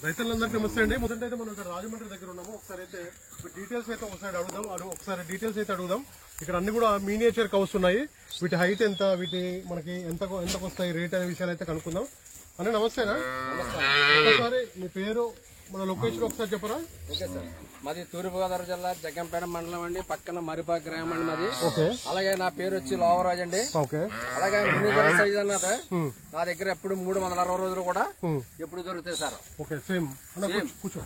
రైతులందరికీ నమస్తే అండి. మొదట అయితే మనం ఇక్కడ రాజమండ్రి దగ్గర ఉన్నాము. ఒకసారి అయితే డీటెయిల్స్ అయితే ఒకసారి డీటెయిల్స్ అయితే అడుగుదాం. ఇక్కడ అన్ని కూడా మినియేచర్ కౌస్ ఉన్నాయి. వీటి హైట్ ఎంత, వీటి మనకి ఎంతకు వస్తాయి రేట్ అనే విషయాలు అయితే కనుక్కుందాం. అన్న నమస్తేనా? ఒకసారి మీ పేరు, మన లొకేషన్ ఒకసారి చెప్పరా? ఓకే సార్, మాది తూర్పుగోదావరి జిల్లా జగ్గంపేట మండలం అండి, పక్కన మరిపా గ్రామం అండి మాది. అలాగే నా పేరు వచ్చి లోవరాజ్ అండి. అలాగే సైజ్ అన్నది నా దగ్గర ఎప్పుడు 360 రోజులు కూడా ఎప్పుడు దొరుకుతాయి సార్. కూర్చో.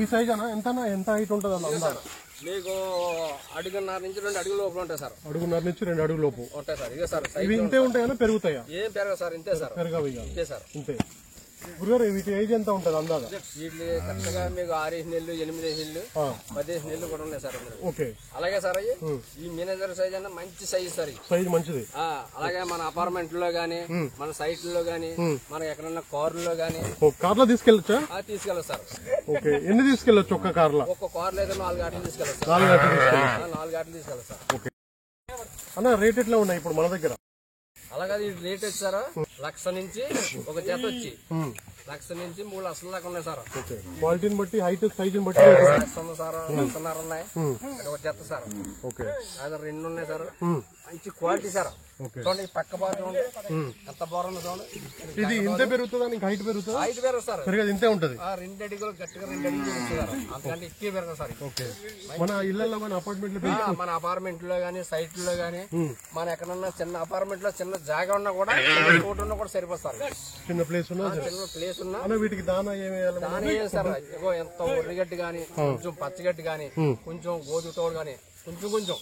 ఈ సైజ్ అన్న ఎంత హైట్ ఉంటుంది అన్న? మీకు 1.5 నుంచి 2 అడుగుల లోపల ఉంటాయి సార్. 1.5 నుంచి 2 అడుగుల లోపు ఉంటాయి సార్. ఇదే సార్, ఇవి ఇంతే ఉంటాయా, పెరుగుతాయా? ఏం పెరగదు సార్, ఇంతే సార్. పెరగవు ఇంతే సార్, ఇంతే. గురుగారు వీటి ఏజ్ ఎంత ఉంటుంది అందాక? వీటి కరెక్ట్ గా మీకు 6 నెలలు, 8 నెలలు, 10 నెలలు కూడా ఉన్నాయి సార్. ఓకే. అలాగే సార్ ఈ మేనేజర్ సైజ్ అన్న మంచి సైజ్ సార్. సైజ్ మంచిది. అలాగే మన అపార్ట్మెంట్ లో గానీ, మన సైట్ లో గానీ, మనకి ఎక్కడన్నా కారులో గానీ. కార్లో తీసుకెళ్ళొచ్చా? తీసుకెళ్ళచ్చు సార్. ఓకే. ఎన్ని తీసుకెళ్ళొచ్చు ఒక్క కార్లో? ఒక్క కార్లో అయితే 4 గంటలు తీసుకెళ్ళచ్చు. 4 గంటలు తీసుకెళ్ళచ్చు సార్. ఓకే అన్న, రేట్ ఎట్లా ఉన్నాయి ఇప్పుడు మన దగ్గర? అలాగే రేట్ వచ్చారా 1,00,000 నుంచి ఒక జత వచ్చి 1,00,000 నుంచి 3 లక్షల దాకా ఉన్నాయి సార్. క్వాలిటీని బట్టి, హైట్, సైజ్ బట్టి సార్. 1,00,000 ఉన్నాయి ఒక జత సార్. ఓకే. అది 2 ఉన్నాయి సార్. మంచి క్వాలిటీ సార్. చూడండి పక్క బాగా ఎంత బాగుంది చూడండి. ఇది ఇంతే పెరుగుతుందా? ఇంకా హైట్ పెరుగుతుందా? హైట్ పెరగదు సార్, పెరగదు, ఇంతే ఉంటుంది. 2 అడుగులు గట్టిగా 2 అడుగులు పెరుగుతారు, అంతకంటే ఎక్కువ పెరగదు సార్. ఓకే. మన ఇళ్లలో, మన అపార్ట్మెంట్ లో, మన అపార్ట్మెంట్ లో గానీ, సైట్ లో గానీ, మన ఎక్కడన్నా చిన్న అపార్ట్మెంట్ లో చిన్న జాగా ఉన్నా కూడా తోట ఉన్నా కూడా సరిపోతారు. చిన్న ప్లేస్ ఉన్నా, చిన్న ప్లేస్ ఉన్నా వీటికి దానా ఏమి సార్. ఎంత ఉర్రిగడ్డి గానీ, కొంచెం పచ్చిగడ్డి గానీ, కొంచెం గోధుమ తోడు గానీ, కొంచెం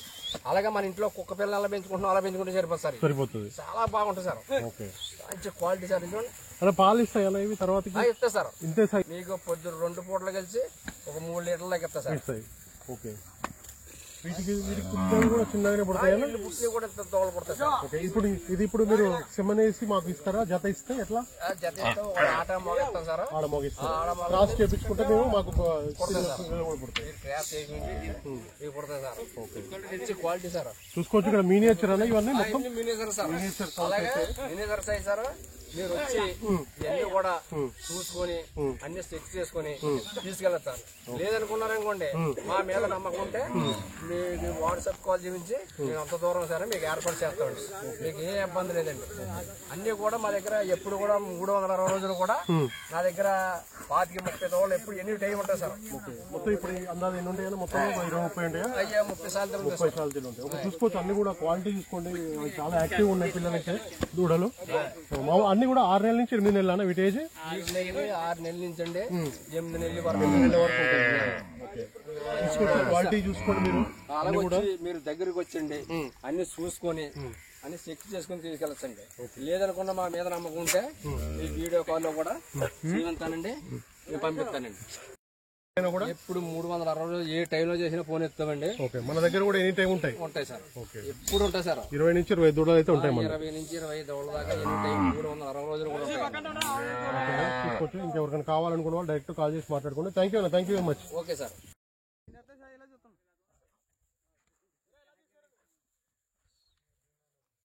అలాగే మన ఇంట్లో కుక్క పిల్లలు ఎలా పెంచుకుంటున్నాం అలా పెంచుకుంటే సరిపోతుంది. చాలా బాగుంటుంది సార్. మంచి క్వాలిటీ సార్. అలా పాలు ఇస్తాయి ఇవి తర్వాత ఇస్తాయి సార్. ఇంతే సార్. మీకు పొద్దున 2 పూటలు కలిసి ఒక 3 లీటర్ల దాకా ఇస్తాయి సార్. ఓకే. వీటికి కూడా చిన్నగానే పడతాయి కూడా దోవలు పడతాయి సార్. ఇప్పుడు మీరు సిమ్మనేసి మాకు ఇస్తారా? జత ఇస్తే ఎట్లా? జత ఇస్తే ఆట మోగిస్తాం సార్. ఆడ మోగిస్తాం. క్రాస్ చేపించుకుంటే మేము మాకు క్వాలిటీ సార్. చూసుకోవచ్చు. ఇక్కడ మినియేచర్ అన్న ఇవన్నీ మొత్తం మినియేచర్ సార్. అలాగే మినియేచర్ సైజ్ సార్. మీరు వచ్చి ఇవన్నీ కూడా చూసుకొని అన్ని సెట్ చేసుకుని తీసుకెళ్తారు. లేదనుకున్నారనుకోండి, మా మీద నమ్మకం ఉంటే మీకు వాట్సాప్ కాల్ చూపించి మేము అంత దూరం సరే మీకు ఏర్పాటు చేస్తామండి. మీకు ఏ ఇబ్బంది లేదండి. అన్ని కూడా మా దగ్గర ఎప్పుడు కూడా 360 రోజులు కూడా నా దగ్గర 25-30 రోజులు ఎప్పుడు ఎన్ని టైం ఉంటాయి సార్. మొత్తం ఇప్పుడు అందాజు ఎన్ని ఉంటాయి? మొత్తం 20-30 ఉంటాయా? అయ్యా 30 సార్లు ఉంటాయి. చూసుకోవచ్చు. అన్ని కూడా క్వాలిటీ చూసుకోండి, చాలా యాక్టివ్ ఉన్నాయి పిల్లలకి దూడలు. అన్ని కూడా 6 నెలల నుంచి 8 నెలలు అన్న వీటి ఏజ్? 6 నెలల నుంచి అండి 8 నెలల వరకు క్వాలిటీ చూసుకోండి. మీరు మీరు దగ్గరికి వచ్చండి, అన్ని చూసుకొని అన్ని చెక్ చేసుకుని తీసుకెళ్ళచ్చండి. లేదనుకున్నా మా మీద నమ్మకం ఉంటే ఈ వీడియో కాల్లో కూడా శ్రీమంతానండి నేను పంపిస్తానండి. ఎప్పుడు 360 రోజులు ఏ టైంలో చేసినా ఫోన్ ఎత్తామండి. మన దగ్గర కూడా ఎనీ టైం ఉంటాయి సార్. ఎప్పుడు ఉంటాయి సార్. 20 నుంచి 20 దూడలు అయితే ఉంటాయి. 20 నుంచి 20 దూడల దాకా ఎనీ టైం 360 రోజులు కూడా ఉంటాయి. చూసుకోవచ్చు. ఇంకెవరికైనా కావాలనుకున్న వాళ్ళు డైరెక్ట్ కాల్ చేసి మాట్లాడుకోండి. Thank you very much. Okay sir.